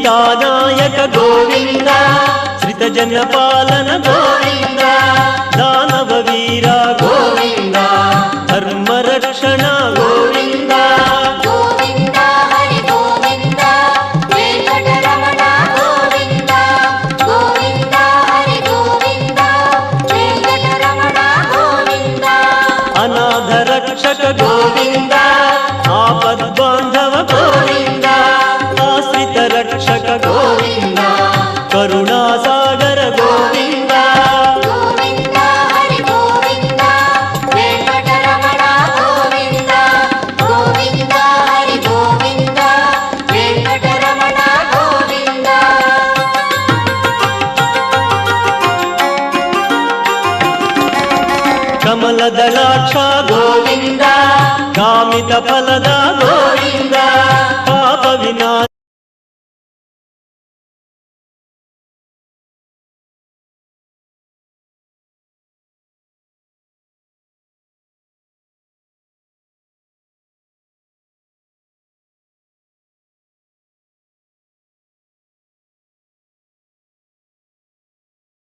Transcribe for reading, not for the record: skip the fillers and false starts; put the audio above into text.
सीतानायक गोविंद श्रितजन पालन गोविंद दानव वीर गोविंद धर्म रक्षण गोविंद गोविंद हरि गोविंद वेंकटरमण गोविंद गोविंद हरि गोविंद वेंकटरमण गोविंद अनाथ रक्षक गोविंद आपद बांधव गोविंद आश्रित रक्षक गोविंद करुणा सागर गोविंद गोविंद हरि गोविंद वेंकटरमण गोविंद गोविंद हरि गोविंद वेंकटरमण गोविंद कमल दलाक्ष गोविंद कामित फलद गोविंद